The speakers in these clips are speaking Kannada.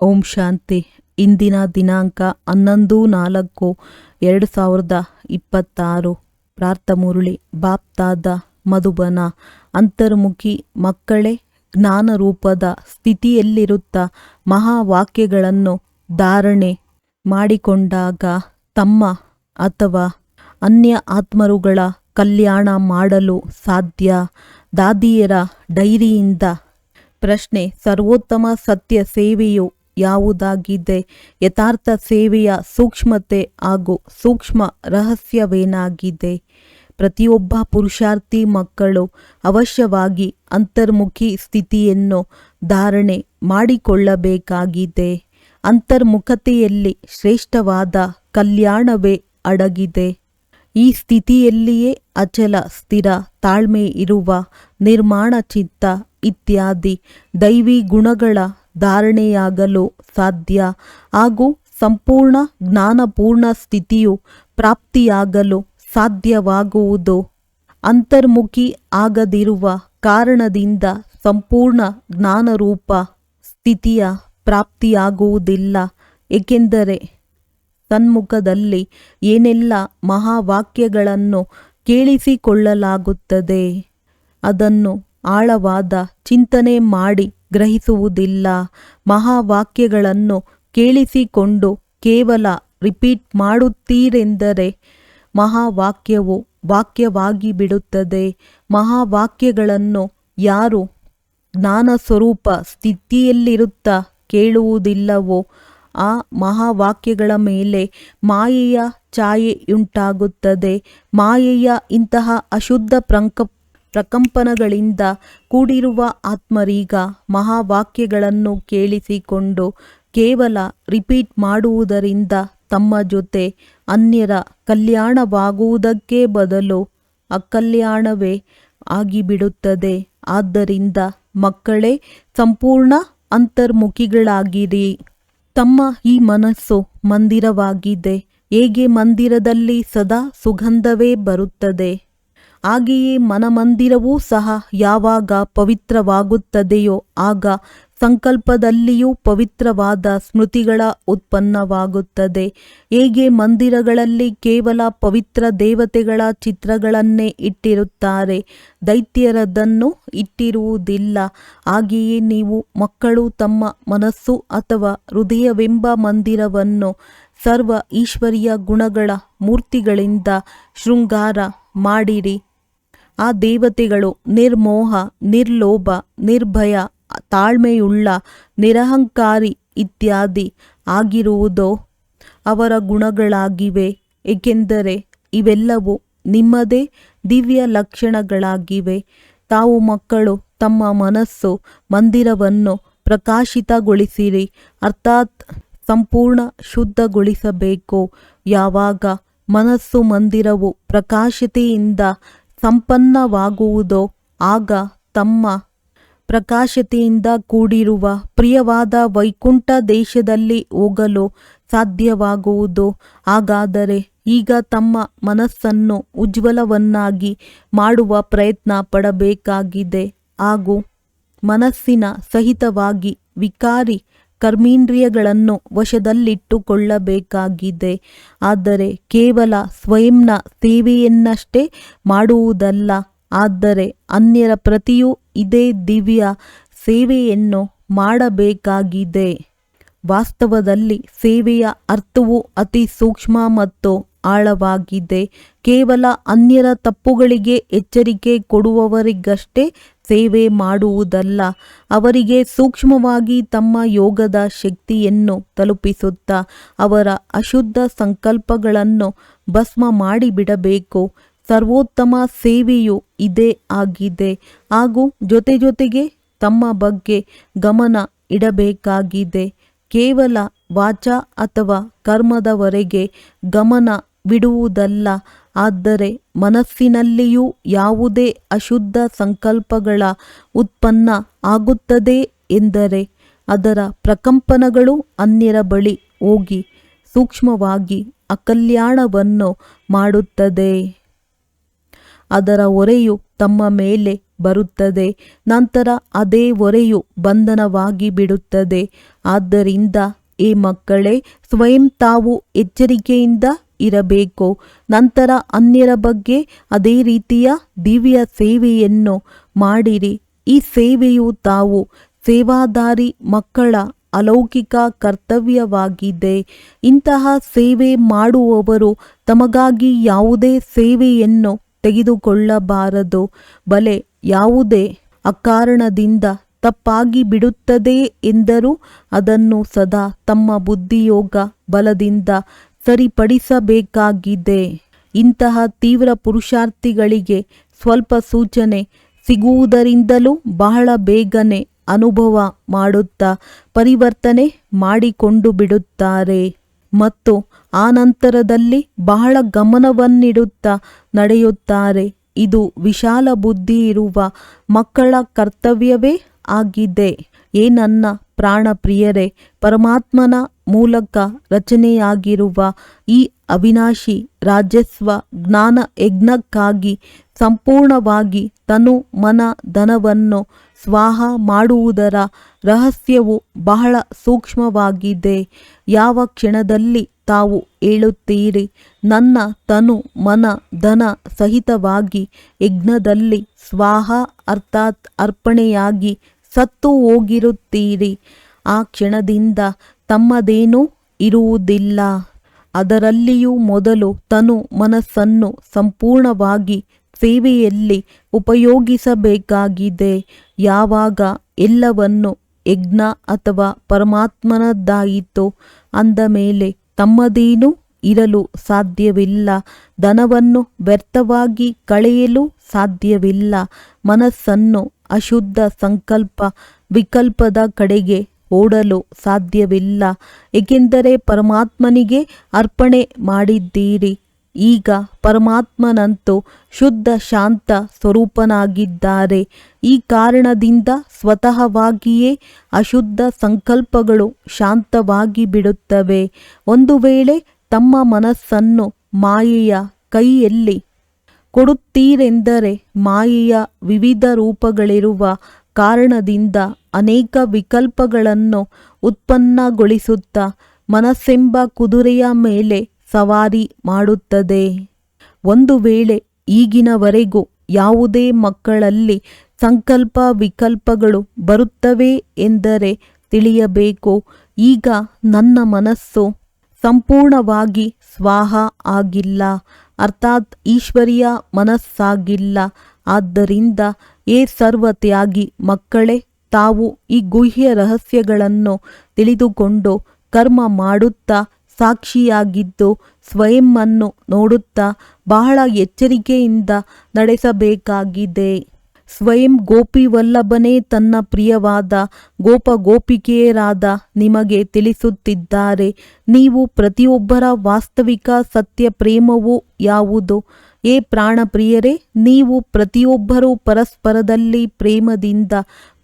ಓಂ ಶಾಂತಿ. ಇಂದಿನ ದಿನಾಂಕ 11/4/2026. ಪ್ರಾರ್ಥಮುರಳಿ ಬಾಪ್ತಾದ ಮಧುಬನ. ಅಂತರ್ಮುಖಿ ಮಕ್ಕಳೇ, ಜ್ಞಾನರೂಪದ ಸ್ಥಿತಿಯಲ್ಲಿರುತ್ತಾ ಮಹಾವಾಕ್ಯಗಳನ್ನು ಧಾರಣೆ ಮಾಡಿಕೊಂಡಾಗ ತಮ್ಮ ಅಥವಾ ಅನ್ಯ ಆತ್ಮರುಗಳ ಕಲ್ಯಾಣ ಮಾಡಲು ಸಾಧ್ಯ. ದಾದಿಯರ ಡೈರಿಯಿಂದ ಪ್ರಶ್ನೆ: ಸರ್ವೋತ್ತಮ ಸತ್ಯ ಸೇವೆಯು ಯಾವುದಾಗಿದೆ? ಯಥಾರ್ಥ ಸೇವೆಯ ಸೂಕ್ಷ್ಮತೆ ಹಾಗೂ ಸೂಕ್ಷ್ಮ ರಹಸ್ಯವೇನಾಗಿದೆ? ಪ್ರತಿಯೊಬ್ಬ ಪುರುಷಾರ್ಥಿ ಮಕ್ಕಳು ಅವಶ್ಯವಾಗಿ ಅಂತರ್ಮುಖಿ ಸ್ಥಿತಿಯನ್ನು ಧಾರಣೆ ಮಾಡಿಕೊಳ್ಳಬೇಕಾಗಿದೆ. ಅಂತರ್ಮುಖತೆಯಲ್ಲಿ ಶ್ರೇಷ್ಠವಾದ ಕಲ್ಯಾಣವೇ ಅಡಗಿದೆ. ಈ ಸ್ಥಿತಿಯಲ್ಲಿಯೇ ಅಚಲ, ಸ್ಥಿರ, ತಾಳ್ಮೆ ಇರುವ ನಿರ್ಮಾಣ ಚಿತ್ತ ಇತ್ಯಾದಿ ದೈವಿ ಗುಣಗಳ ಧಾರಣೆಯಾಗಲು ಸಾಧ್ಯ ಹಾಗೂ ಸಂಪೂರ್ಣ ಜ್ಞಾನಪೂರ್ಣ ಸ್ಥಿತಿಯು ಪ್ರಾಪ್ತಿಯಾಗಲು ಸಾಧ್ಯವಾಗುವುದು. ಅಂತರ್ಮುಖಿ ಆಗದಿರುವ ಕಾರಣದಿಂದ ಸಂಪೂರ್ಣ ಜ್ಞಾನರೂಪ ಸ್ಥಿತಿಯ ಪ್ರಾಪ್ತಿಯಾಗುವುದಿಲ್ಲ. ಏಕೆಂದರೆ ಸನ್ಮುಖದಲ್ಲಿ ಏನೆಲ್ಲ ಮಹಾವಾಕ್ಯಗಳನ್ನು ಕೇಳಿಸಿಕೊಳ್ಳಲಾಗುತ್ತದೆ ಅದನ್ನು ಆಳವಾದ ಚಿಂತನೆ ಮಾಡಿ ಗ್ರಹಿಸುವುದಿಲ್ಲ. ಮಹಾವಾಕ್ಯಗಳನ್ನು ಕೇಳಿಸಿಕೊಂಡು ಕೇವಲ ರಿಪೀಟ್ ಮಾಡುತ್ತೀರೆಂದರೆ ಮಹಾವಾಕ್ಯವು ವಾಕ್ಯವಾಗಿ ಬಿಡುತ್ತದೆ. ಮಹಾವಾಕ್ಯಗಳನ್ನು ಯಾರು ಜ್ಞಾನಸ್ವರೂಪ ಸ್ಥಿತಿಯಲ್ಲಿರುತ್ತಾ ಕೇಳುವುದಿಲ್ಲವೋ ಆ ಮಹಾವಾಕ್ಯಗಳ ಮೇಲೆ ಮಾಯೆಯ ಛಾಯೆಯುಂಟಾಗುತ್ತದೆ. ಮಾಯೆಯ ಇಂತಹ ಅಶುದ್ಧ ಪ್ರಕಂಪನಗಳಿಂದ ಕೂಡಿರುವ ಆತ್ಮರೀಗ ಮಹಾವಾಕ್ಯಗಳನ್ನು ಕೇಳಿಸಿಕೊಂಡು ಕೇವಲ ರಿಪೀಟ್ ಮಾಡುವುದರಿಂದ ತಮ್ಮ ಜೊತೆ ಅನ್ಯರ ಕಲ್ಯಾಣವಾಗುವುದಕ್ಕೆ ಬದಲು ಅಕಲ್ಯಾಣವೇ ಆಗಿಬಿಡುತ್ತದೆ. ಆದ್ದರಿಂದ ಮಕ್ಕಳೇ, ಸಂಪೂರ್ಣ ಅಂತರ್ಮುಖಿಗಳಾಗಿರಿ. ತಮ್ಮ ಈ ಮನಸ್ಸು ಮಂದಿರವಾಗಿದೆ. ಹೇಗೆ ಮಂದಿರದಲ್ಲಿ ಸದಾ ಸುಗಂಧವೇ ಬರುತ್ತದೆ, ಹಾಗೆಯೇ ಮನಮಂದಿರವೂ ಸಹ ಯಾವಾಗ ಪವಿತ್ರವಾಗುತ್ತದೆಯೋ ಆಗ ಸಂಕಲ್ಪದಲ್ಲಿಯೂ ಪವಿತ್ರವಾದ ಸ್ಮೃತಿಗಳ ಉತ್ಪನ್ನವಾಗುತ್ತದೆ. ಹೇಗೆ ಮಂದಿರಗಳಲ್ಲಿ ಕೇವಲ ಪವಿತ್ರ ದೇವತೆಗಳ ಚಿತ್ರಗಳನ್ನೇ ಇಟ್ಟಿರುತ್ತಾರೆ, ದೈತ್ಯರದನ್ನು ಇಟ್ಟಿರುವುದಿಲ್ಲ, ಹಾಗೆಯೇ ನೀವು ಮಕ್ಕಳು ತಮ್ಮ ಮನಸ್ಸು ಅಥವಾ ಹೃದಯವೆಂಬ ಮಂದಿರವನ್ನು ಸರ್ವ ಈಶ್ವರೀಯ ಗುಣಗಳ ಮೂರ್ತಿಗಳಿಂದ ಶೃಂಗಾರ ಮಾಡಿರಿ. ಆ ದೇವತೆಗಳು ನಿರ್ಮೋಹ, ನಿರ್ಲೋಭ, ನಿರ್ಭಯ, ತಾಳ್ಮೆಯುಳ್ಳ, ನಿರಹಂಕಾರಿ ಇತ್ಯಾದಿ ಆಗಿರುವುದೋ ಅವರ ಗುಣಗಳಾಗಿವೆ. ಏಕೆಂದರೆ ಇವೆಲ್ಲವೂ ನಿಮ್ಮದೇ ದಿವ್ಯ ಲಕ್ಷಣಗಳಾಗಿವೆ. ತಾವು ಮಕ್ಕಳು ತಮ್ಮ ಮನಸ್ಸು ಮಂದಿರವನ್ನು ಪ್ರಕಾಶಿತಗೊಳಿಸಿರಿ, ಅರ್ಥಾತ್ ಸಂಪೂರ್ಣ ಶುದ್ಧಗೊಳಿಸಬೇಕು. ಯಾವಾಗ ಮನಸ್ಸು ಮಂದಿರವು ಪ್ರಕಾಶತೆಯಿಂದ ಸಂಪನ್ನವಾಗುವುದೋ ಆಗ ತಮ್ಮ ಪ್ರಕಾಶತೆಯಿಂದ ಕೂಡಿರುವ ಪ್ರಿಯವಾದ ವೈಕುಂಠ ದೇಶದಲ್ಲಿ ಹೋಗಲು ಸಾಧ್ಯವಾಗುವುದು. ಹಾಗಾದರೆ ಈಗ ತಮ್ಮ ಮನಸ್ಸನ್ನು ಉಜ್ವಲವನ್ನಾಗಿ ಮಾಡುವ ಪ್ರಯತ್ನ ಪಡಬೇಕಾಗಿದೆ ಹಾಗೂ ಮನಸ್ಸಿನ ಸಹಿತವಾಗಿ ವಿಕಾರಿ ಕರ್ಮೇಂದ್ರಿಯಗಳನ್ನು ವಶದಲ್ಲಿಟ್ಟುಕೊಳ್ಳಬೇಕಾಗಿದೆ. ಆದರೆ ಕೇವಲ ಸ್ವಯಂನ ಸೇವೆಯನ್ನಷ್ಟೇ ಮಾಡುವುದಲ್ಲ, ಆದರೆ ಅನ್ಯರ ಪ್ರತಿಯೂ ಇದೇ ದಿವ್ಯ ಸೇವೆಯನ್ನು ಮಾಡಬೇಕಾಗಿದೆ. ವಾಸ್ತವದಲ್ಲಿ ಸೇವೆಯ ಅರ್ಥವು ಅತಿ ಸೂಕ್ಷ್ಮ ಮತ್ತು ಆಳವಾಗಿದೆ. ಕೇವಲ ಅನ್ಯರ ತಪ್ಪುಗಳಿಗೆ ಎಚ್ಚರಿಕೆ ಕೊಡುವವರಿಗಷ್ಟೇ ಸೇವೆ ಮಾಡುವುದಲ್ಲ, ಅವರಿಗೆ ಸೂಕ್ಷ್ಮವಾಗಿ ತಮ್ಮ ಯೋಗದ ಶಕ್ತಿಯನ್ನು ತಲುಪಿಸುತ್ತಾ ಅವರ ಅಶುದ್ಧ ಸಂಕಲ್ಪಗಳನ್ನು ಭಸ್ಮ ಮಾಡಿಬಿಡಬೇಕು. ಸರ್ವೋತ್ತಮ ಸೇವೆಯು ಇದೇ ಆಗಿದೆ ಹಾಗೂ ಜೊತೆಗೆ ತಮ್ಮ ಬಗ್ಗೆ ಗಮನ ಇಡಬೇಕಾಗಿದೆ. ಕೇವಲ ವಾಚಾ ಅಥವಾ ಕರ್ಮದವರೆಗೆ ಗಮನ ಬಿಡುವುದಲ್ಲ, ಆದರೆ ಮನಸ್ಸಿನಲ್ಲಿಯೂ ಯಾವುದೇ ಅಶುದ್ಧ ಸಂಕಲ್ಪಗಳ ಉತ್ಪನ್ನ ಆಗುತ್ತದೆ ಎಂದರೆ ಅದರ ಪ್ರಕಂಪನಗಳು ಅನ್ಯರ ಬಳಿ ಹೋಗಿ ಸೂಕ್ಷ್ಮವಾಗಿ ಅಕಲ್ಯಾಣವನ್ನು ಮಾಡುತ್ತದೆ. ಅದರ ಹೊರೆಯು ತಮ್ಮ ಮೇಲೆ ಬರುತ್ತದೆ. ನಂತರ ಅದೇ ಹೊರೆಯು ಬಂಧನವಾಗಿ ಬಿಡುತ್ತದೆ. ಆದ್ದರಿಂದ ಈ ಮಕ್ಕಳೇ, ಸ್ವಯಂ ತಾವು ಎಚ್ಚರಿಕೆಯಿಂದ ಇರಬೇಕು. ನಂತರ ಅನ್ಯರ ಬಗ್ಗೆ ಅದೇ ರೀತಿಯ ದಿವ್ಯ ಸೇವೆಯನ್ನು ಮಾಡಿರಿ. ಈ ಸೇವೆಯು ತಾವು ಸೇವಾದಾರಿ ಮಕ್ಕಳ ಅಲೌಕಿಕ ಕರ್ತವ್ಯವಾಗಿದೆ. ಇಂತಹ ಸೇವೆ ಮಾಡುವವರು ತಮಗಾಗಿ ಯಾವುದೇ ಸೇವೆಯನ್ನು ತೆಗೆದುಕೊಳ್ಳಬಾರದು. ಬಲೆ ಯಾವುದೇ ಅಕಾರಣದಿಂದ ತಪ್ಪಾಗಿ ಬಿಡುತ್ತದೆ ಎಂದರೂ ಅದನ್ನು ಸದಾ ತಮ್ಮ ಬುದ್ಧಿಯೋಗ ಬಲದಿಂದ ಸರಿಪಡಿಸಬೇಕಾಗಿದೆ. ಇಂತಹ ತೀವ್ರ ಪುರುಷಾರ್ಥಿಗಳಿಗೆ ಸ್ವಲ್ಪ ಸೂಚನೆ ಸಿಗುವುದರಿಂದಲೂ ಬಹಳ ಬೇಗನೆ ಅನುಭವ ಮಾಡುತ್ತಾ ಪರಿವರ್ತನೆ ಮಾಡಿಕೊಂಡು ಬಿಡುತ್ತಾರೆ ಮತ್ತು ಆನಂತರದಲ್ಲಿ ಬಹಳ ಗಮನವನ್ನಿಡುತ್ತಾ ನಡೆಯುತ್ತಾರೆ. ಇದು ವಿಶಾಲ ಬುದ್ಧಿ ಇರುವ ಮಕ್ಕಳ ಕರ್ತವ್ಯವೇ ಆಗಿದೆ. ನನ್ನ ಪ್ರಾಣ ಪ್ರಿಯರೇ, ಪರಮಾತ್ಮನ ಮೂಲಕ ರಚನೆಯಾಗಿರುವ ಈ ಅವಿನಾಶಿ ರಾಜಸ್ವ ಜ್ಞಾನ ಯಜ್ಞಕ್ಕಾಗಿ ಸಂಪೂರ್ಣವಾಗಿ ತನು ಮನ ಧನವನ್ನು ಸ್ವಾಹ ಮಾಡುವುದರ ರಹಸ್ಯವು ಬಹಳ ಸೂಕ್ಷ್ಮವಾಗಿದೆ. ಯಾವ ಕ್ಷಣದಲ್ಲಿ ತಾವು ಹೇಳುತ್ತೀರಿ, ನನ್ನ ತನು ಮನ ಧನ ಸಹಿತವಾಗಿ ಯಜ್ಞದಲ್ಲಿ ಸ್ವಾಹ ಅರ್ಥಾತ್ ಅರ್ಪಣೆಯಾಗಿ ಸತ್ತು ಹೋಗಿರುತ್ತೀರಿ, ಆ ಕ್ಷಣದಿಂದ ತಮ್ಮದೇನೂ ಇರುವುದಿಲ್ಲ. ಅದರಲ್ಲಿಯೂ ಮೊದಲು ತನು ಮನಸ್ಸನ್ನು ಸಂಪೂರ್ಣವಾಗಿ ಸೇವೆಯಲ್ಲಿ ಉಪಯೋಗಿಸಬೇಕಾಗಿದೆ. ಯಾವಾಗ ಎಲ್ಲವನ್ನು ಯಜ್ಞ ಅಥವಾ ಪರಮಾತ್ಮನದ್ದಾಯಿತು ಅಂದ ಮೇಲೆ ತಮ್ಮದೇನೂ ಇರಲು ಸಾಧ್ಯವಿಲ್ಲ. ಧನವನ್ನು ವ್ಯರ್ಥವಾಗಿ ಕಳೆಯಲು ಸಾಧ್ಯವಿಲ್ಲ. ಮನಸ್ಸನ್ನು ಅಶುದ್ಧ ಸಂಕಲ್ಪ ವಿಕಲ್ಪದ ಕಡೆಗೆ ಓಡಲು ಸಾಧ್ಯವಿಲ್ಲ. ಏಕೆಂದರೆ ಪರಮಾತ್ಮನಿಗೆ ಅರ್ಪಣೆ ಮಾಡಿದ್ದೀರಿ. ಈಗ ಪರಮಾತ್ಮನಂತೂ ಶುದ್ಧ ಶಾಂತ ಸ್ವರೂಪನಾಗಿದ್ದಾರೆ. ಈ ಕಾರಣದಿಂದ ಸ್ವತಃವಾಗಿಯೇ ಅಶುದ್ಧ ಸಂಕಲ್ಪಗಳು ಶಾಂತವಾಗಿ ಬಿಡುತ್ತವೆ. ಒಂದು ವೇಳೆ ತಮ್ಮ ಮನಸ್ಸನ್ನು ಮಾಯೆಯ ಕೈಯಲ್ಲಿ ಕೊಡುತ್ತೀರೆಂದರೆ ಮಾಯೆಯ ವಿವಿಧ ರೂಪಗಳಿರುವ ಕಾರಣದಿಂದ ಅನೇಕ ವಿಕಲ್ಪಗಳನ್ನು ಉತ್ಪನ್ನಗೊಳಿಸುತ್ತಾ ಮನಸ್ಸೆಂಬ ಕುದುರೆಯ ಮೇಲೆ ಸವಾರಿ ಮಾಡುತ್ತದೆ. ಒಂದು ವೇಳೆ ಈಗಿನವರೆಗೂ ಯಾವುದೇ ಮಕ್ಕಳಲ್ಲಿ ಸಂಕಲ್ಪ ವಿಕಲ್ಪಗಳು ಬರುತ್ತವೆ ಎಂದರೆ ತಿಳಿಯಬೇಕು, ಈಗ ನನ್ನ ಮನಸ್ಸು ಸಂಪೂರ್ಣವಾಗಿ ಸ್ವಾಹ ಆಗಿಲ್ಲ, ಅರ್ಥಾತ್ ಈಶ್ವರಿಯ ಮನಸ್ಸಾಗಿಲ್ಲ. ಆದ್ದರಿಂದ ಸರ್ವತ್ಯಾಗಿ ಮಕ್ಕಳೇ, ತಾವು ಈ ಗುಹ್ಯ ರಹಸ್ಯಗಳನ್ನು ತಿಳಿದುಕೊಂಡು ಕರ್ಮ ಮಾಡುತ್ತಾ ಸಾಕ್ಷಿಯಾಗಿದ್ದು ಸ್ವಯಂವನ್ನು ನೋಡುತ್ತಾ ಬಹಳ ಎಚ್ಚರಿಕೆಯಿಂದ ನಡೆಸಬೇಕಾಗಿದೆ. ಸ್ವಯಂ ಗೋಪಿವಲ್ಲಭನೇ ತನ್ನ ಪ್ರಿಯವಾದ ಗೋಪಿಕೆಯರಾದ ನಿಮಗೆ ತಿಳಿಸುತ್ತಿದ್ದಾರೆ. ನೀವು ಪ್ರತಿಯೊಬ್ಬರ ವಾಸ್ತವಿಕ ಸತ್ಯ ಪ್ರೇಮವು ಯಾವುದು? ಪ್ರಾಣಪ್ರಿಯರೇ, ನೀವು ಪ್ರತಿಯೊಬ್ಬರೂ ಪರಸ್ಪರದಲ್ಲಿ ಪ್ರೇಮದಿಂದ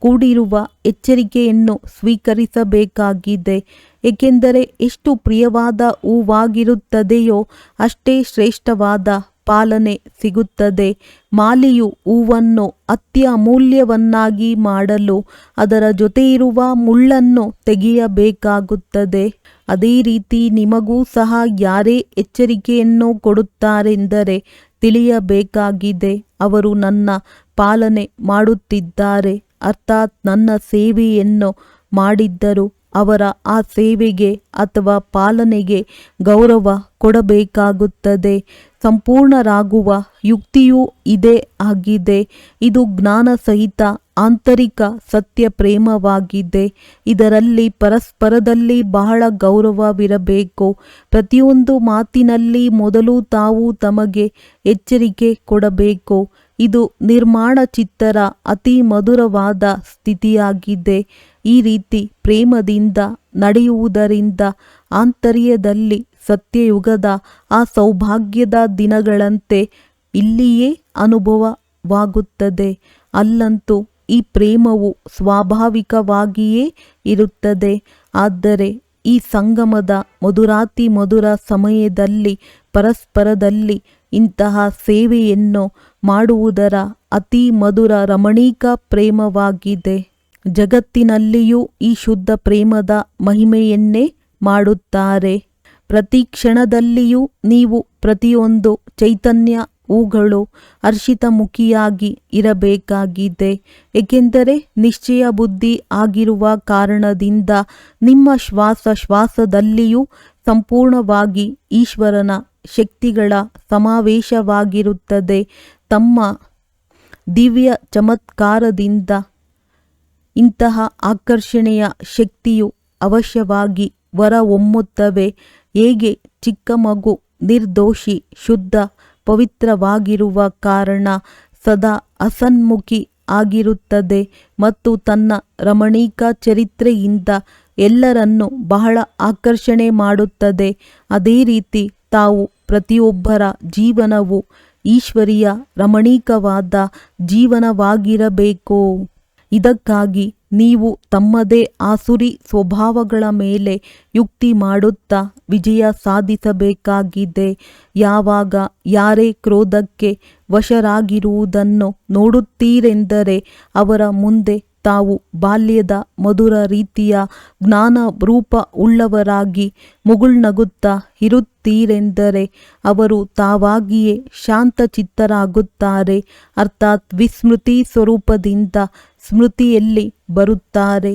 ಕೂಡಿರುವ ಎಚ್ಚರಿಕೆಯನ್ನು ಸ್ವೀಕರಿಸಬೇಕಾಗಿದೆ. ಏಕೆಂದರೆ ಎಷ್ಟು ಪ್ರಿಯವಾದ ಹೂವಾಗಿರುತ್ತದೆಯೋ ಅಷ್ಟೇ ಶ್ರೇಷ್ಠವಾದ ಪಾಲನೆ ಸಿಗುತ್ತದೆ. ಮಾಲಿಯು ಹೂವನ್ನು ಅತ್ಯಮೂಲ್ಯವನ್ನಾಗಿ ಮಾಡಲು ಅದರ ಜೊತೆ ಇರುವ ಮುಳ್ಳನ್ನು ತೆಗೆಯಬೇಕಾಗುತ್ತದೆ. ಅದೇ ರೀತಿ ನಿಮಗೂ ಸಹ ಯಾರೇ ಎಚ್ಚರಿಕೆಯನ್ನು ಕೊಡುತ್ತಾರೆಂದರೆ ತಿಳಿಯಬೇಕಾಗಿದೆ, ಅವರು ನನ್ನ ಪಾಲನೆ ಮಾಡುತ್ತಿದ್ದಾರೆ, ಅರ್ಥಾತ್ ನನ್ನ ಸೇವೆಯನ್ನು ಮಾಡಿದ್ದರು. ಅವರ ಆ ಸೇವೆಗೆ ಅಥವಾ ಪಾಲನೆಗೆ ಗೌರವ ಕೊಡಬೇಕಾಗುತ್ತದೆ. ಸಂಪೂರ್ಣರಾಗುವ ಯುಕ್ತಿಯೂ ಇದೇ ಆಗಿದೆ. ಇದು ಜ್ಞಾನ ಸಹಿತ ಆಂತರಿಕ ಸತ್ಯ ಪ್ರೇಮವಾಗಿದೆ. ಇದರಲ್ಲಿ ಪರಸ್ಪರದಲ್ಲಿ ಬಹಳ ಗೌರವವಿರಬೇಕು. ಪ್ರತಿಯೊಂದು ಮಾತಿನಲ್ಲಿ ಮೊದಲು ತಾವು ತಮಗೆ ಎಚ್ಚರಿಕೆ ಕೊಡಬೇಕು. ಇದು ನಿರ್ಮಾಣ ಚಿತ್ತರ ಅತಿ ಮಧುರವಾದ ಸ್ಥಿತಿಯಾಗಿದೆ. ಈ ರೀತಿ ಪ್ರೇಮದಿಂದ ನಡೆಯುವುದರಿಂದ ಆಂತರ್ಯದಲ್ಲಿ ಸತ್ಯಯುಗದ ಆ ಸೌಭಾಗ್ಯದ ದಿನಗಳಂತೆ ಇಲ್ಲಿಯೇ ಅನುಭವವಾಗುತ್ತದೆ. ಅಲ್ಲಂತೂ ಈ ಪ್ರೇಮವು ಸ್ವಾಭಾವಿಕವಾಗಿಯೇ ಇರುತ್ತದೆ. ಆದರೆ ಈ ಸಂಗಮದ ಮಧುರಾತಿ ಮಧುರ ಸಮಯದಲ್ಲಿ ಪರಸ್ಪರದಲ್ಲಿ ಇಂತಹ ಸೇವೆಯನ್ನು ಮಾಡುವುದರ ಅತಿ ಮಧುರ ರಮಣೀಕ ಪ್ರೇಮವಾಗಿದೆ. ಜಗತ್ತಿನಲ್ಲಿಯೂ ಈ ಶುದ್ಧ ಪ್ರೇಮದ ಮಹಿಮೆಯನ್ನೇ ಮಾಡುತ್ತಾರೆ. ಪ್ರತಿ ಕ್ಷಣದಲ್ಲಿಯೂ ನೀವು ಪ್ರತಿಯೊಂದು ಚೈತನ್ಯ ಹೂಗಳು ಹರ್ಷಿತಮುಖಿಯಾಗಿ ಇರಬೇಕಾಗಿದೆ. ಏಕೆಂದರೆ ನಿಶ್ಚಯ ಬುದ್ಧಿ ಆಗಿರುವ ಕಾರಣದಿಂದ ನಿಮ್ಮ ಶ್ವಾಸದಲ್ಲಿಯೂ ಸಂಪೂರ್ಣವಾಗಿ ಈಶ್ವರನ ಶಕ್ತಿಗಳ ಸಮಾವೇಶವಾಗಿರುತ್ತದೆ. ತಮ್ಮ ದಿವ್ಯ ಚಮತ್ಕಾರದಿಂದ ಇಂತಹ ಆಕರ್ಷಣೆಯ ಶಕ್ತಿಯು ಅವಶ್ಯವಾಗಿ ಹೊರಹೊಮ್ಮುತ್ತವೆ. ಹೇಗೆ ಚಿಕ್ಕ ಮಗು ನಿರ್ದೋಷಿ ಶುದ್ಧ ಪವಿತ್ರವಾಗಿರುವ ಕಾರಣ ಸದಾ ಹಸನ್ಮುಖಿ ಆಗಿರುತ್ತದೆ ಮತ್ತು ತನ್ನ ರಮಣೀಕ ಚರಿತ್ರೆಯಿಂದ ಎಲ್ಲರನ್ನೂ ಬಹಳ ಆಕರ್ಷಣೆ ಮಾಡುತ್ತದೆ. ಅದೇ ರೀತಿ ತಾವು ಪ್ರತಿಯೊಬ್ಬರ ಜೀವನವು ಈಶ್ವರೀಯ ರಮಣೀಕವಾದ ಜೀವನವಾಗಿರಬೇಕು. ಇದಕ್ಕಾಗಿ ನೀವು ತಮ್ಮದೇ ಆಸುರಿ ಸ್ವಭಾವಗಳ ಮೇಲೆ ಯುಕ್ತಿ ಮಾಡುತ್ತಾ ವಿಜಯ ಸಾಧಿಸಬೇಕಾಗಿದೆ. ಯಾವಾಗ ಯಾರೇ ಕ್ರೋಧಕ್ಕೆ ವಶರಾಗಿರುವುದನ್ನು ನೋಡುತ್ತೀರೆಂದರೆ ಅವರ ಮುಂದೆ ತಾವು ಬಾಲ್ಯದ ಮಧುರ ರೀತಿಯ ಜ್ಞಾನ ರೂಪ ಉಳ್ಳವರಾಗಿ ಮುಗುಳ್ನಗುತ್ತಾ ಇರುತ್ತೀರೆಂದರೆ ಅವರು ತಾವಾಗಿಯೇ ಶಾಂತಚಿತ್ತರಾಗುತ್ತಾರೆ. ಅರ್ಥಾತ್ ವಿಸ್ಮೃತಿ ಸ್ವರೂಪದಿಂದ ಸ್ಮೃತಿಯಲ್ಲಿ ಬರುತ್ತಾರೆ.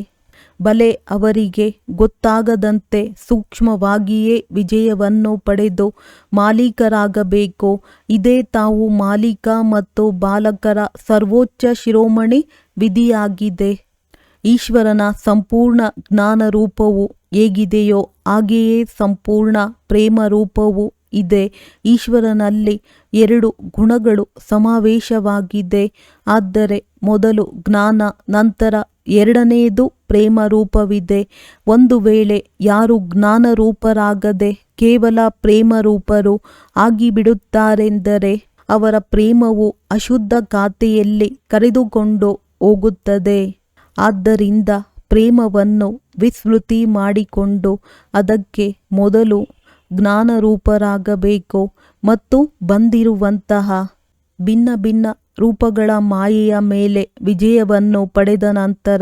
ಬಲೆ ಅವರಿಗೆ ಗೊತ್ತಾಗದಂತೆ ಸೂಕ್ಷ್ಮವಾಗಿಯೇ ವಿಜಯವನ್ನು ಪಡೆದು ಮಾಲೀಕರಾಗಬೇಕು. ಇದೇ ತಾವು ಮಾಲೀಕ ಮತ್ತು ಬಾಲಕರ ಸರ್ವೋಚ್ಚ ಶಿರೋಮಣಿ ವಿಧಿಯಾಗಿದೆ. ಈಶ್ವರನ ಸಂಪೂರ್ಣ ಜ್ಞಾನರೂಪವು ಹೇಗಿದೆಯೋ ಹಾಗೆಯೇ ಸಂಪೂರ್ಣ ಪ್ರೇಮರೂಪವೂ ಇದೆ. ಈಶ್ವರನಲ್ಲಿ 2 ಗುಣಗಳು ಸಮಾವೇಶವಾಗಿದೆ. ಆದರೆ ಮೊದಲು ಜ್ಞಾನ, ನಂತರ ಎರಡನೆಯದು ಪ್ರೇಮ ರೂಪವಿದೆ. ಒಂದು ವೇಳೆ ಯಾರು ಜ್ಞಾನರೂಪರಾಗದೆ ಕೇವಲ ಪ್ರೇಮರೂಪರು ಆಗಿಬಿಡುತ್ತಾರೆಂದರೆ ಅವರ ಪ್ರೇಮವು ಅಶುದ್ಧ ಖಾತೆಯಲ್ಲಿ ಕರೆದುಕೊಂಡು ಹೋಗುತ್ತದೆ. ಆದ್ದರಿಂದ ಪ್ರೇಮವನ್ನು ವಿಸ್ಮೃತಿ ಮಾಡಿಕೊಂಡು ಅದಕ್ಕೆ ಮೊದಲು ಜ್ಞಾನರೂಪರಾಗಬೇಕು ಮತ್ತು ಬಂದಿರುವಂತಹ ಭಿನ್ನ ಭಿನ್ನ ರೂಪಗಳ ಮಾಯೆಯ ಮೇಲೆ ವಿಜಯವನ್ನು ಪಡೆದ ನಂತರ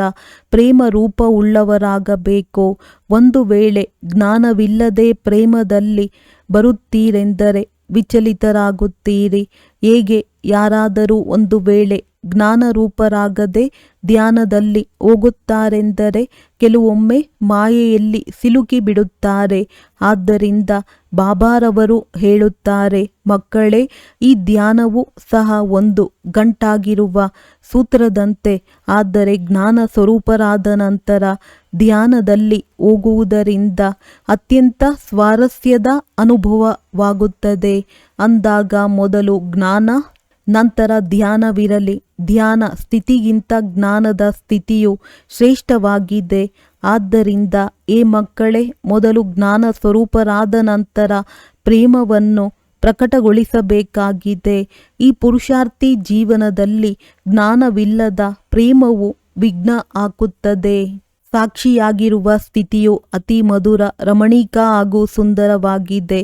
ಪ್ರೇಮ ರೂಪವುಳ್ಳವರಾಗಬೇಕು. ಒಂದು ವೇಳೆ ಜ್ಞಾನವಿಲ್ಲದೆ ಪ್ರೇಮದಲ್ಲಿ ಬರುತ್ತೀರೆಂದರೆ ವಿಚಲಿತರಾಗುತ್ತೀರಿ. ಹೇಗೆ ಯಾರಾದರೂ ಒಂದು ವೇಳೆ ಜ್ಞಾನರೂಪರಾಗದೆ ಧ್ಯಾನದಲ್ಲಿ ಹೋಗುತ್ತಾರೆಂದರೆ ಕೆಲವೊಮ್ಮೆ ಮಾಯೆಯಲ್ಲಿ ಸಿಲುಕಿ ಬಿಡುತ್ತಾರೆ. ಆದ್ದರಿಂದ ಬಾಬಾರವರು ಹೇಳುತ್ತಾರೆ, ಮಕ್ಕಳೇ, ಈ ಧ್ಯಾನವು ಸಹ ಒಂದು ಗಂಟಾಗಿರುವ ಸೂತ್ರದಂತೆ. ಆದರೆ ಜ್ಞಾನ ಸ್ವರೂಪರಾದ ನಂತರ ಧ್ಯಾನದಲ್ಲಿ ಹೋಗುವುದರಿಂದ ಅತ್ಯಂತ ಸ್ವಾರಸ್ಯದ ಅನುಭವವಾಗುತ್ತದೆ. ಅಂದಾಗ ಮೊದಲು ಜ್ಞಾನ, ನಂತರ ಧ್ಯಾನವಿರಲಿ. ಧ್ಯಾನ ಸ್ಥಿತಿಗಿಂತ ಜ್ಞಾನದ ಸ್ಥಿತಿಯು ಶ್ರೇಷ್ಠವಾಗಿದೆ. ಆದ್ದರಿಂದ ಏ ಮಕ್ಕಳೇ, ಮೊದಲು ಜ್ಞಾನ ಸ್ವರೂಪರಾದ ನಂತರ ಪ್ರೇಮವನ್ನು ಪ್ರಕಟಗೊಳಿಸಬೇಕಾಗಿದೆ. ಈ ಪುರುಷಾರ್ಥಿ ಜೀವನದಲ್ಲಿ ಜ್ಞಾನವಿಲ್ಲದ ಪ್ರೇಮವು ವಿಘ್ನ ಹಾಕುತ್ತದೆ. ಸಾಕ್ಷಿಯಾಗಿರುವ ಸ್ಥಿತಿಯು ಅತಿ ಮಧುರ, ರಮಣೀಕ ಹಾಗೂ ಸುಂದರವಾಗಿದೆ.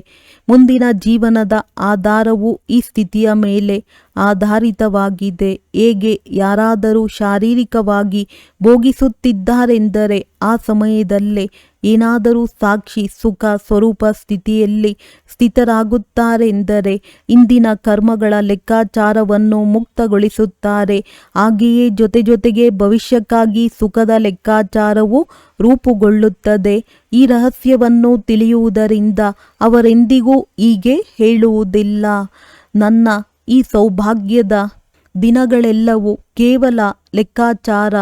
ಮುಂದಿನ ಜೀವನದ ಆಧಾರವು ಈ ಸ್ಥಿತಿಯ ಮೇಲೆ ಆಧಾರಿತವಾಗಿದೆ. ಹೇಗೆ ಯಾರಾದರೂ ಶಾರೀರಿಕವಾಗಿ ಭೋಗಿಸುತ್ತಿದ್ದಾರೆಂದರೆ ಆ ಸಮಯದಲ್ಲೇ ಏನಾದರೂ ಸಾಕ್ಷಿ ಸುಖ ಸ್ವರೂಪ ಸ್ಥಿತಿಯಲ್ಲಿ ಸ್ಥಿತರಾಗುತ್ತಾರೆಂದರೆ ಇಂದಿನ ಕರ್ಮಗಳ ಲೆಕ್ಕಾಚಾರವನ್ನು ಮುಕ್ತಗೊಳಿಸುತ್ತಾರೆ. ಹಾಗೆಯೇ ಜೊತೆಗೆ ಭವಿಷ್ಯಕ್ಕಾಗಿ ಸುಖದ ಲೆಕ್ಕಾಚಾರವು ರೂಪುಗೊಳ್ಳುತ್ತದೆ. ಈ ರಹಸ್ಯವನ್ನು ತಿಳಿಯುವುದರಿಂದ ಅವರೆಂದಿಗೂ ಹೀಗೆ ಹೇಳುವುದಿಲ್ಲ, ನನ್ನ ಈ ಸೌಭಾಗ್ಯದ ದಿನಗಳೆಲ್ಲವೂ ಕೇವಲ ಲೆಕ್ಕಾಚಾರ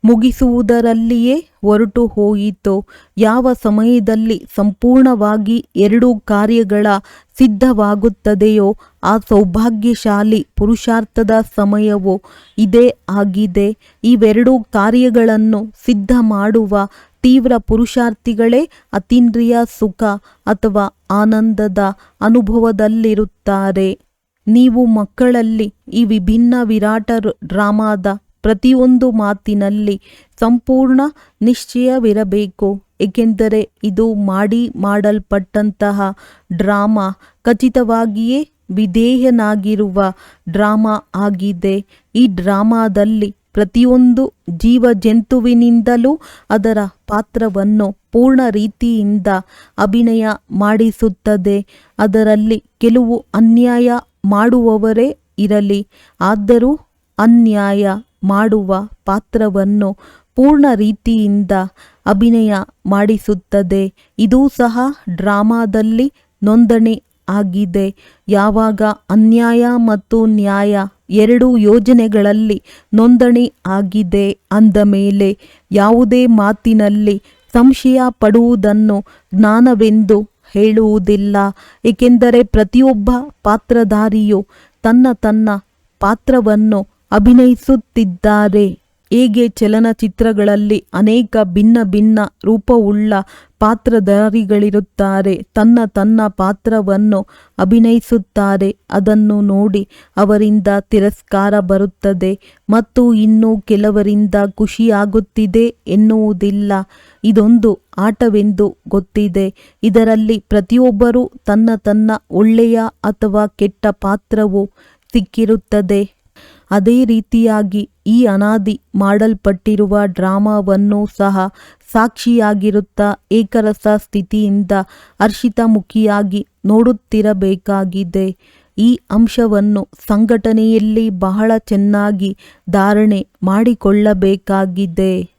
ಮುಗಿಸುವುದರಲ್ಲಿಯೇ ಹೊರಟು ಹೋಯಿತು. ಯಾವ ಸಮಯದಲ್ಲಿ ಸಂಪೂರ್ಣವಾಗಿ 2 ಕಾರ್ಯಗಳ ಸಿದ್ಧವಾಗುತ್ತದೆಯೋ ಆ ಸೌಭಾಗ್ಯಶಾಲಿ ಪುರುಷಾರ್ಥದ ಸಮಯವು ಇದೇ ಆಗಿದೆ. ಇವೆರಡೂ ಕಾರ್ಯಗಳನ್ನು ಸಿದ್ಧ ಮಾಡುವ ತೀವ್ರ ಪುರುಷಾರ್ಥಿಗಳೇ ಅತೀಂದ್ರಿಯ ಸುಖ ಅಥವಾ ಆನಂದದ ಅನುಭವದಲ್ಲಿರುತ್ತಾರೆ. ನೀವು ಮಕ್ಕಳಲ್ಲಿ ಈ ವಿಭಿನ್ನ ವಿರಾಟ ಡ್ರಾಮಾದ ಪ್ರತಿಯೊಂದು ಮಾತಿನಲ್ಲಿ ಸಂಪೂರ್ಣ ನಿಶ್ಚಯವಿರಬೇಕು. ಏಕೆಂದರೆ ಇದು ಮಾಡಲ್ಪಟ್ಟಂತಹ ಡ್ರಾಮಾ ಖಚಿತವಾಗಿಯೇ ವಿಧೇಯನಾಗಿರುವ ಡ್ರಾಮಾ ಆಗಿದೆ. ಈ ಡ್ರಾಮಾದಲ್ಲಿ ಪ್ರತಿಯೊಂದು ಜೀವಜಂತುವಿನಿಂದಲೂ ಅದರ ಪಾತ್ರವನ್ನು ಪೂರ್ಣ ರೀತಿಯಿಂದ ಅಭಿನಯ ಮಾಡಿಸುತ್ತದೆ. ಅದರಲ್ಲಿ ಕೆಲವು ಅನ್ಯಾಯ ಮಾಡುವವರೇ ಇರಲಿ, ಆದರೂ ಅನ್ಯಾಯ ಮಾಡುವ ಪಾತ್ರವನ್ನು ಪೂರ್ಣ ರೀತಿಯಿಂದ ಅಭಿನಯ ಮಾಡಿಸುತ್ತದೆ. ಇದೂ ಸಹ ಡ್ರಾಮಾದಲ್ಲಿ ನೋಂದಣಿ ಆಗಿದೆ. ಯಾವಾಗ ಅನ್ಯಾಯ ಮತ್ತು ನ್ಯಾಯ ಎರಡೂ ಯೋಜನೆಗಳಲ್ಲಿ ನೋಂದಣಿ ಆಗಿದೆ ಅಂದ ಮೇಲೆ ಯಾವುದೇ ಮಾತಿನಲ್ಲಿ ಸಂಶಯ ಪಡುವುದನ್ನು ಜ್ಞಾನವೆಂದು ಹೇಳುವುದಿಲ್ಲ. ಏಕೆಂದರೆ ಪ್ರತಿಯೊಬ್ಬ ಪಾತ್ರಧಾರಿಯು ತನ್ನ ಪಾತ್ರವನ್ನು ಅಭಿನಯಿಸುತ್ತಿದ್ದಾರೆ. ಹೇಗೆ ಚಲನಚಿತ್ರಗಳಲ್ಲಿ ಅನೇಕ ಭಿನ್ನ ಭಿನ್ನ ರೂಪವುಳ್ಳ ಪಾತ್ರಧಾರಿಗಳಿರುತ್ತಾರೆ, ತನ್ನ ಪಾತ್ರವನ್ನು ಅಭಿನಯಿಸುತ್ತಾರೆ. ಅದನ್ನು ನೋಡಿ ಅವರಿಂದ ತಿರಸ್ಕಾರ ಬರುತ್ತದೆ ಮತ್ತು ಇನ್ನು ಕೆಲವರಿಂದ ಖುಷಿಯಾಗುತ್ತಿದೆ ಎನ್ನುವುದಿಲ್ಲ. ಇದೊಂದು ಆಟವೆಂದು ಗೊತ್ತಿದೆ. ಇದರಲ್ಲಿ ಪ್ರತಿಯೊಬ್ಬರೂ ತನ್ನ ಒಳ್ಳೆಯ ಅಥವಾ ಕೆಟ್ಟ ಪಾತ್ರವು ಸಿಕ್ಕಿರುತ್ತದೆ. ಅದೇ ರೀತಿಯಾಗಿ ಈ ಅನಾದಿ ಮಾಡಲ್ಪಟ್ಟಿರುವ ಡ್ರಾಮಾವನ್ನು ಸಹ ಸಾಕ್ಷಿಯಾಗಿರುತ್ತಾ ಏಕರಸ ಸ್ಥಿತಿಯಿಂದ ಹರ್ಷಿತಮುಖಿಯಾಗಿ ನೋಡುತ್ತಿರಬೇಕಾಗಿದೆ. ಈ ಅಂಶವನ್ನು ಸಂಘಟನೆಯಲ್ಲಿ ಬಹಳ ಚೆನ್ನಾಗಿ ಧಾರಣೆ ಮಾಡಿಕೊಳ್ಳಬೇಕಾಗಿದೆ.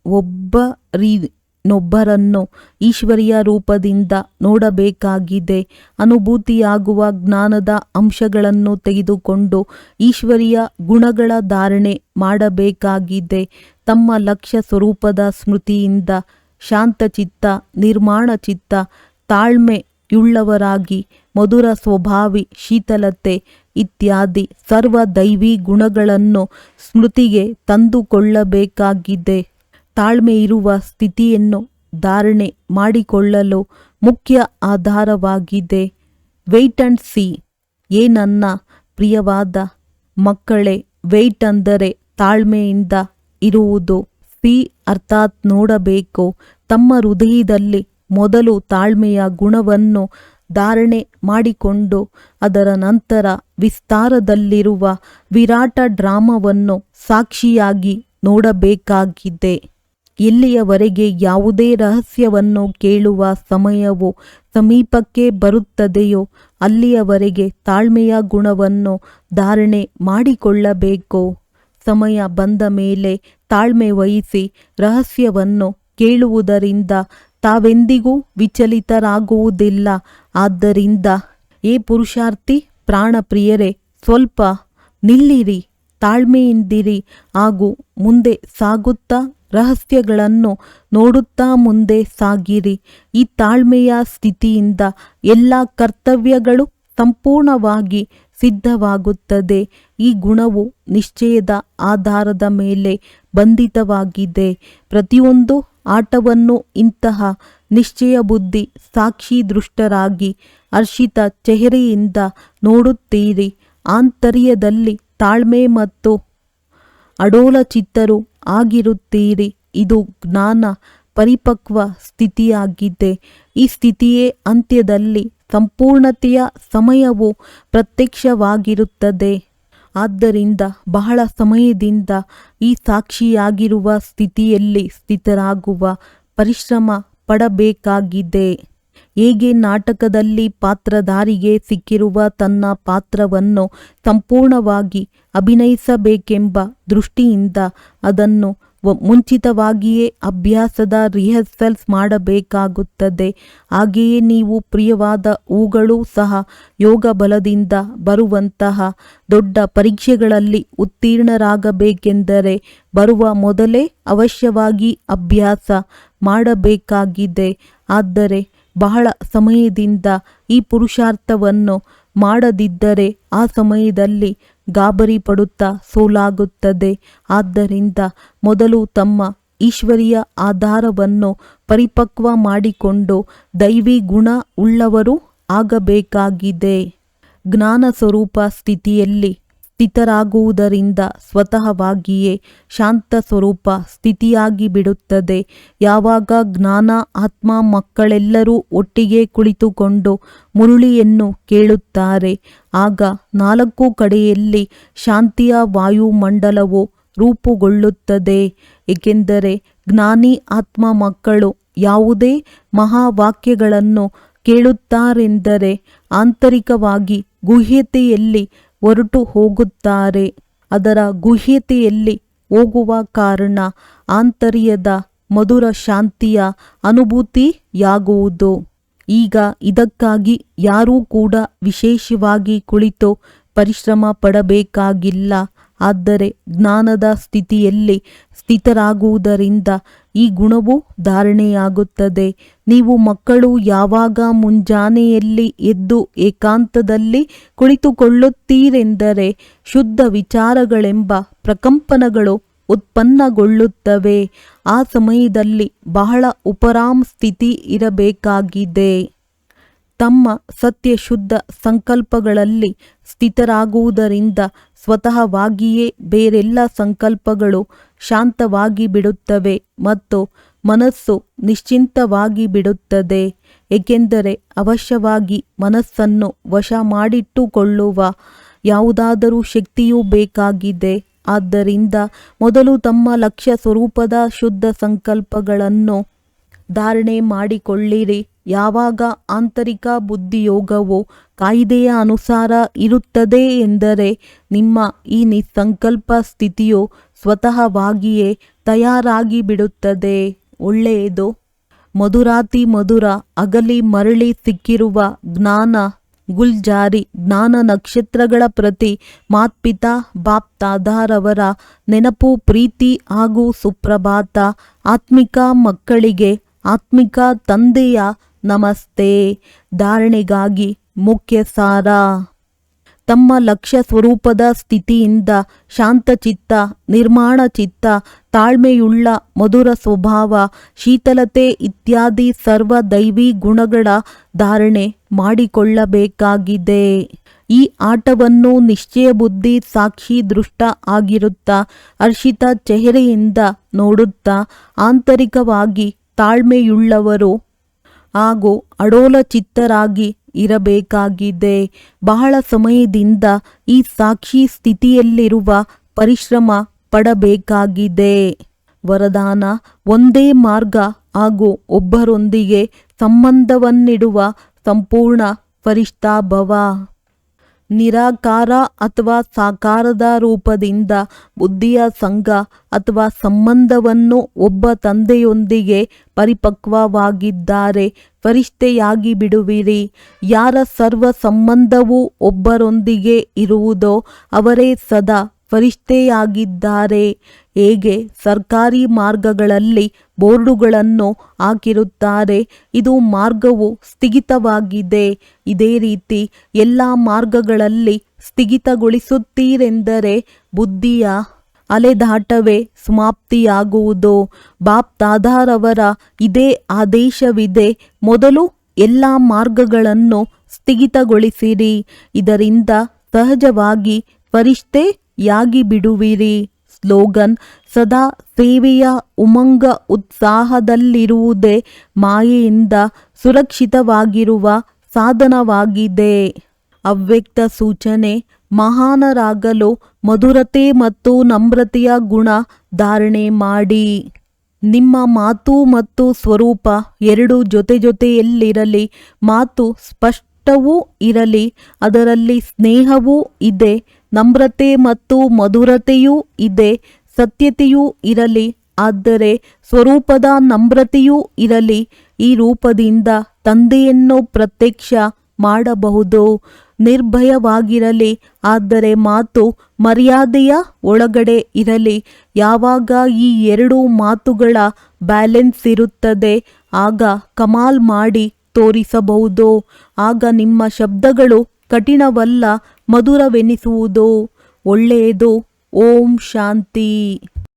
ಒಬ್ಬರನ್ನೊಬ್ಬರನ್ನು ಈಶ್ವರೀಯ ರೂಪದಿಂದ ನೋಡಬೇಕಾಗಿದೆ. ಅನುಭೂತಿಯಾಗುವ ಜ್ಞಾನದ ಅಂಶಗಳನ್ನು ತೆಗೆದುಕೊಂಡು ಈಶ್ವರೀಯ ಗುಣಗಳ ಧಾರಣೆ ಮಾಡಬೇಕಾಗಿದೆ. ತಮ್ಮ ಲಕ್ಷ್ಯ ಸ್ವರೂಪದ ಸ್ಮೃತಿಯಿಂದ ಶಾಂತಚಿತ್ತ, ನಿರ್ಮಾಣಚಿತ್ತ, ತಾಳ್ಮೆಯುಳ್ಳವರಾಗಿ, ಮಧುರ ಸ್ವಭಾವಿ, ಶೀತಲತೆ ಇತ್ಯಾದಿ ಸರ್ವ ದೈವಿ ಗುಣಗಳನ್ನು ಸ್ಮೃತಿಗೆ ತಂದುಕೊಳ್ಳಬೇಕಾಗಿದೆ. ತಾಳ್ಮೆಯಿರುವ ಸ್ಥಿತಿಯನ್ನು ಧಾರಣೆ ಮಾಡಿಕೊಳ್ಳಲು ಮುಖ್ಯ ಆಧಾರವಾಗಿದೆ. Wait and see. ನನ್ನ ಪ್ರಿಯವಾದ ಮಕ್ಕಳೇ, ವೇಟ್ ಅಂದರೆ ತಾಳ್ಮೆಯಿಂದ ಇರುವುದು. ಸಿ ಅರ್ಥಾತ್ ನೋಡಬೇಕು. ತಮ್ಮ ಹೃದಯದಲ್ಲಿ ಮೊದಲು ತಾಳ್ಮೆಯ ಗುಣವನ್ನು ಧಾರಣೆ ಮಾಡಿಕೊಂಡು ಅದರ ನಂತರ ವಿಸ್ತಾರದಲ್ಲಿರುವ ವಿರಾಟ ಡ್ರಾಮವನ್ನು ಸಾಕ್ಷಿಯಾಗಿ ನೋಡಬೇಕಾಗಿದೆ. ಎಲ್ಲಿಯವರೆಗೆ ಯಾವುದೇ ರಹಸ್ಯವನ್ನು ಕೇಳುವ ಸಮಯವು ಸಮೀಪಕ್ಕೆ ಬರುತ್ತದೆಯೋ ಅಲ್ಲಿಯವರೆಗೆ ತಾಳ್ಮೆಯ ಗುಣವನ್ನು ಧಾರಣೆ ಮಾಡಿಕೊಳ್ಳಬೇಕು. ಸಮಯ ಬಂದ ಮೇಲೆ ತಾಳ್ಮೆ ವಹಿಸಿ ರಹಸ್ಯವನ್ನು ಕೇಳುವುದರಿಂದ ತಾವೆಂದಿಗೂ ವಿಚಲಿತರಾಗುವುದಿಲ್ಲ. ಆದ್ದರಿಂದ ಪುರುಷಾರ್ಥಿ ಪ್ರಾಣಪ್ರಿಯರೇ, ಸ್ವಲ್ಪ ನಿಲ್ಲಿರಿ, ತಾಳ್ಮೆಯಿಂದಿರಿ ಹಾಗೂ ಮುಂದೆ ಸಾಗುತ್ತಾ ರಹಸ್ಯಗಳನ್ನು ನೋಡುತ್ತಾ ಮುಂದೆ ಸಾಗಿರಿ. ಈ ತಾಳ್ಮೆಯ ಸ್ಥಿತಿಯಿಂದ ಎಲ್ಲ ಕರ್ತವ್ಯಗಳು ಸಂಪೂರ್ಣವಾಗಿ ಸಿದ್ಧವಾಗುತ್ತದೆ. ಈ ಗುಣವು ನಿಶ್ಚಯದ ಆಧಾರದ ಮೇಲೆ ಬಂಧಿತವಾಗಿದೆ. ಪ್ರತಿಯೊಂದು ಆಟವನ್ನು ಇಂತಹ ನಿಶ್ಚಯ ಬುದ್ಧಿ ಸಾಕ್ಷಿ ದೃಷ್ಟರಾಗಿ ಹರ್ಷಿತ ಚೆಹರೆಯಿಂದ ನೋಡುತ್ತೀರಿ. ಆಂತರ್ಯದಲ್ಲಿ ತಾಳ್ಮೆ ಮತ್ತು ಅಡೋಲಚಿತ್ತರು ಆಗಿರುತ್ತೀರಿ. ಇದು ಜ್ಞಾನ ಪರಿಪಕ್ವ ಸ್ಥಿತಿಯಾಗಿದೆ. ಈ ಸ್ಥಿತಿಯೇ ಅಂತ್ಯದಲ್ಲಿ ಸಂಪೂರ್ಣತೆಯ ಸಮಯವು ಪ್ರತ್ಯಕ್ಷವಾಗಿರುತ್ತದೆ. ಆದ್ದರಿಂದ ಬಹಳ ಸಮಯದಿಂದ ಈ ಸಾಕ್ಷಿಯಾಗಿರುವ ಸ್ಥಿತಿಯಲ್ಲಿ ಸ್ಥಿತರಾಗುವ ಪರಿಶ್ರಮ ಪಡಬೇಕಾಗಿದೆ. ಹೇಗೆ ನಾಟಕದಲ್ಲಿ ಪಾತ್ರಧಾರಿಗೆ ಸಿಕ್ಕಿರುವ ತನ್ನ ಪಾತ್ರವನ್ನು ಸಂಪೂರ್ಣವಾಗಿ ಅಭಿನಯಿಸಬೇಕೆಂಬ ದೃಷ್ಟಿಯಿಂದ ಅದನ್ನು ಮುಂಚಿತವಾಗಿಯೇ ಅಭ್ಯಾಸದ ರಿಹರ್ಸಲ್ಸ್ ಮಾಡಬೇಕಾಗುತ್ತದೆ. ಹಾಗೆಯೇ ನೀವು ಪ್ರಿಯವಾದ ಹೂಗಳೂ ಸಹ ಯೋಗ ಬಲದಿಂದ ಬರುವಂತಹ ದೊಡ್ಡ ಪರೀಕ್ಷೆಗಳಲ್ಲಿ ಉತ್ತೀರ್ಣರಾಗಬೇಕೆಂದರೆ ಬರುವ ಮೊದಲೇ ಅವಶ್ಯವಾಗಿ ಅಭ್ಯಾಸ ಮಾಡಬೇಕಾಗಿದೆ. ಆದರೆ ಬಹಳ ಸಮಯದಿಂದ ಈ ಪುರುಷಾರ್ಥವನ್ನು ಮಾಡದಿದ್ದರೆ ಆ ಸಮಯದಲ್ಲಿ ಗಾಬರಿ ಪಡುತ್ತಾ ಸೋಲಾಗುತ್ತದೆ. ಆದ್ದರಿಂದ ಮೊದಲು ತಮ್ಮ ಈಶ್ವರೀಯ ಆಧಾರವನ್ನು ಪರಿಪಕ್ವ ಮಾಡಿಕೊಂಡು ದೈವಿ ಗುಣ ಉಳ್ಳವರು ಆಗಬೇಕಾಗಿದೆ. ಜ್ಞಾನ ಸ್ವರೂಪ ಸ್ಥಿತಿಯಲ್ಲಿ ಸ್ಥಿತರಾಗುವುದರಿಂದ ಸ್ವತಃವಾಗಿಯೇ ಶಾಂತ ಸ್ವರೂಪ ಸ್ಥಿತಿಯಾಗಿ ಬಿಡುತ್ತದೆ. ಯಾವಾಗ ಜ್ಞಾನ ಆತ್ಮ ಮಕ್ಕಳೆಲ್ಲರೂ ಒಟ್ಟಿಗೆ ಕುಳಿತುಕೊಂಡು ಮುರುಳಿಯನ್ನು ಕೇಳುತ್ತಾರೆ, ಆಗ 4 ಕಡೆಯಲ್ಲಿ ಶಾಂತಿಯ ವಾಯುಮಂಡಲವು ರೂಪುಗೊಳ್ಳುತ್ತದೆ. ಏಕೆಂದರೆ ಜ್ಞಾನಿ ಆತ್ಮ ಮಕ್ಕಳು ಯಾವುದೇ ಮಹಾವಾಕ್ಯಗಳನ್ನು ಕೇಳುತ್ತಾರೆಂದರೆ ಆಂತರಿಕವಾಗಿ ಗುಹ್ಯತೆಯಲ್ಲಿ ಹೊರಟು ಹೋಗುತ್ತಾರೆ. ಅದರ ಗುಹ್ಯತೆಯಲ್ಲಿ ಹೋಗುವ ಕಾರಣ ಆಂತರ್ಯದ ಮಧುರ ಶಾಂತಿಯ ಅನುಭೂತಿಯಾಗುವುದು. ಈಗ ಇದಕ್ಕಾಗಿ ಯಾರೂ ಕೂಡ ವಿಶೇಷವಾಗಿ ಕುಳಿತು ಪರಿಶ್ರಮ ಪಡಬೇಕಾಗಿಲ್ಲ. ಆದರೆ ಜ್ಞಾನದ ಸ್ಥಿತಿಯಲ್ಲಿ ಸ್ಥಿತರಾಗುವುದರಿಂದ ಈ ಗುಣವು ಧಾರಣೆಯಾಗುತ್ತದೆ. ನೀವು ಮಕ್ಕಳು ಯಾವಾಗ ಮುಂಜಾನೆಯಲ್ಲಿ ಎದ್ದು ಏಕಾಂತದಲ್ಲಿ ಕುಳಿತುಕೊಳ್ಳುತ್ತೀರೆಂದರೆ ಶುದ್ಧ ವಿಚಾರಗಳೆಂಬ ಪ್ರಕಂಪನಗಳು ಉತ್ಪನ್ನಗೊಳ್ಳುತ್ತವೆ. ಆ ಸಮಯದಲ್ಲಿ ಬಹಳ ಉಪರಾಮ್ ಸ್ಥಿತಿ ಇರಬೇಕಾಗಿದೆ. ತಮ್ಮ ಸತ್ಯಶುದ್ಧ ಸಂಕಲ್ಪಗಳಲ್ಲಿ ಸ್ಥಿತರಾಗುವುದರಿಂದ ಸ್ವತಃವಾಗಿಯೇ ಬೇರೆಲ್ಲ ಸಂಕಲ್ಪಗಳು ಶಾಂತವಾಗಿ ಬಿಡುತ್ತವೆ ಮತ್ತು ಮನಸ್ಸು ನಿಶ್ಚಿಂತವಾಗಿ ಬಿಡುತ್ತದೆ. ಏಕೆಂದರೆ ಅವಶ್ಯವಾಗಿ ಮನಸ್ಸನ್ನು ವಶ ಮಾಡಿಟ್ಟುಕೊಳ್ಳುವ ಯಾವುದಾದರೂ ಶಕ್ತಿಯೂ ಬೇಕಾಗಿದೆ. ಆದ್ದರಿಂದ ಮೊದಲು ತಮ್ಮ ಲಕ್ಷ್ಯ ಸ್ವರೂಪದ ಶುದ್ಧ ಸಂಕಲ್ಪಗಳನ್ನು ಧಾರಣೆ ಮಾಡಿಕೊಳ್ಳಿರಿ. ಯಾವಾಗ ಆಂತರಿಕ ಬುದ್ಧಿಯೋಗವು ಕಾಯಿದೆಯ ಅನುಸಾರ ಇರುತ್ತದೆ ಎಂದರೆ ನಿಮ್ಮ ಈ ನಿಸ್ಸಂಕಲ್ಪ ಸ್ಥಿತಿಯು ಸ್ವತಃವಾಗಿಯೇ ತಯಾರಾಗಿ ಬಿಡುತ್ತದೆ. ಒಳ್ಳೆಯದು. ಮಧುರಾತಿ ಮಧುರ ಅಗಲಿ ಮರಳಿ ಸಿಕ್ಕಿರುವ ಜ್ಞಾನ ಗುಲ್ಜಾರಿ ಜ್ಞಾನ ನಕ್ಷತ್ರಗಳ ಪ್ರತಿ ಮಾತ್ಪಿತಾ ಬಾಪ್ ದಾದಾರವರ ನೆನಪು, ಪ್ರೀತಿ ಹಾಗೂ ಸುಪ್ರಭಾತ. ಆತ್ಮಿಕ ಮಕ್ಕಳಿಗೆ ಆತ್ಮಿಕ ತಂದೆಯ ನಮಸ್ತೆ. ಧಾರಣೆಗಾಗಿ ಮುಖ್ಯ ಸಾರ: ತಮ್ಮ ಲಕ್ಷ್ಯ ಸ್ವರೂಪದ ಸ್ಥಿತಿಯಿಂದ ಶಾಂತಚಿತ್ತ, ನಿರ್ಮಾಣ ಚಿತ್ತ, ತಾಳ್ಮೆಯುಳ್ಳ ಮಧುರ ಸ್ವಭಾವ, ಶೀತಲತೆ ಇತ್ಯಾದಿ ಸರ್ವ ದೈವಿ ಗುಣಗಳ ಧಾರಣೆ ಮಾಡಿಕೊಳ್ಳಬೇಕಾಗಿದೆ. ಈ ಆಟವನ್ನು ನಿಶ್ಚಯ ಬುದ್ಧಿ ಸಾಕ್ಷಿ ದೃಷ್ಟ ಆಗಿರುತ್ತಾ ಹರ್ಷಿತ ಚೆಹರೆಯಿಂದ ನೋಡುತ್ತಾ ಆಂತರಿಕವಾಗಿ ತಾಳ್ಮೆಯುಳ್ಳವರು ಹಾಗೂ ಅಡೋಲ ಚಿತ್ತರಾಗಿ ಇರಬೇಕಾಗಿದೆ. ಬಹಳ ಸಮಯದಿಂದ ಈ ಸಾಕ್ಷಿ ಸ್ಥಿತಿಯಲ್ಲಿರುವ ಪರಿಶ್ರಮ ಪಡಬೇಕಾಗಿದೆ. ವರದಾನ: ಒಂದೇ ಮಾರ್ಗ ಹಾಗೂ ಒಬ್ಬರೊಂದಿಗೆ ಸಂಬಂಧವನ್ನಿಡುವ ಸಂಪೂರ್ಣ ಫರಿಷ್ಠಾಭವ. ನಿರಾಕಾರ ಅಥವಾ ಸಾಕಾರದ ರೂಪದಿಂದ ಬುದ್ಧಿಯ ಸಂಘ ಅಥವಾ ಸಂಬಂಧವನ್ನು ಒಬ್ಬ ತಂದೆಯೊಂದಿಗೆ ಪರಿಪಕ್ವವಾಗಿದ್ದಾರೆ ಫರಿಷ್ಠೆಯಾಗಿ ಬಿಡುವಿರಿ. ಯಾರ ಸರ್ವ ಸಂಬಂಧವೂ ಒಬ್ಬರೊಂದಿಗೆ ಇರುವುದೋ ಅವರೇ ಸದಾ ಫರಿಷ್ಠೆಯಾಗಿದ್ದಾರೆ. ಹೇಗೆ ಸರ್ಕಾರಿ ಮಾರ್ಗಗಳಲ್ಲಿ ಬೋರ್ಡುಗಳನ್ನು ಹಾಕಿರುತ್ತಾರೆ, ಇದು ಮಾರ್ಗವು ಸ್ಥಗಿತವಾಗಿದೆ. ಇದೇ ರೀತಿ ಎಲ್ಲ ಮಾರ್ಗಗಳಲ್ಲಿ ಸ್ಥಗಿತಗೊಳಿಸುತ್ತೀರೆಂದರೆ ಬುದ್ಧಿಯ ಅಲೆದಾಟವೇ ಸಮಾಪ್ತಿಯಾಗುವುದು. ಬಾಪ್ ದಾದಾರವರ ಇದೇ ಆದೇಶವಿದೆ: ಮೊದಲು ಎಲ್ಲ ಮಾರ್ಗಗಳನ್ನು ಸ್ಥಗಿತಗೊಳಿಸಿರಿ. ಇದರಿಂದ ಸಹಜವಾಗಿ ಫರಿಷ್ಠೆಯಾಗಿ ಬಿಡುವಿರಿ. ಸ್ಲೋಗನ್: ಸದಾ ಸೇವೆಯ ಉಮಂಗ ಉತ್ಸಾಹದಲ್ಲಿರುವುದೇ ಮಾಯೆಯಿಂದ ಸುರಕ್ಷಿತವಾಗಿರುವ ಸಾಧನವಾಗಿದೆ. ಅವ್ಯಕ್ತ ಸೂಚನೆ: ಮಹಾನರಾಗಲು ಮಧುರತೆ ಮತ್ತು ನಮ್ರತೆಯ ಗುಣ ಧಾರಣೆ ಮಾಡಿ. ನಿಮ್ಮ ಮಾತು ಮತ್ತು ಸ್ವರೂಪ ಎರಡು ಜೊತೆಯಲ್ಲಿರಲಿ. ಮಾತು ಸ್ಪಷ್ಟವೂ ಇರಲಿ, ಅದರಲ್ಲಿ ಸ್ನೇಹವೂ ಇದೆ, ನಮ್ರತೆ ಮತ್ತು ಮಧುರತೆಯೂ ಇದೆ, ಸತ್ಯತೆಯೂ ಇರಲಿ, ಆದರೆ ಸ್ವರೂಪದ ನಮ್ರತೆಯೂ ಇರಲಿ. ಈ ರೂಪದಿಂದ ತಂದೆಯನ್ನು ಪ್ರತ್ಯಕ್ಷ ಮಾಡಬಹುದು. ನಿರ್ಭಯವಾಗಿರಲಿ, ಆದರೆ ಮಾತು ಮರ್ಯಾದೆಯ ಒಳಗಡೆ ಇರಲಿ. ಯಾವಾಗ ಈ ಎರಡು ಮಾತುಗಳ ಬ್ಯಾಲೆನ್ಸ್ ಇರುತ್ತದೆ, ಆಗ ಕಮಾಲ್ ಮಾಡಿ ತೋರಿಸಬಹುದು. ಆಗ ನಿಮ್ಮ ಶಬ್ದಗಳು ಕಠಿಣವಲ್ಲ, ಮಧುರವೆನಿಸುವುದು. ಒಳ್ಳೆಯದು. ಓಂ ಶಾಂತಿ.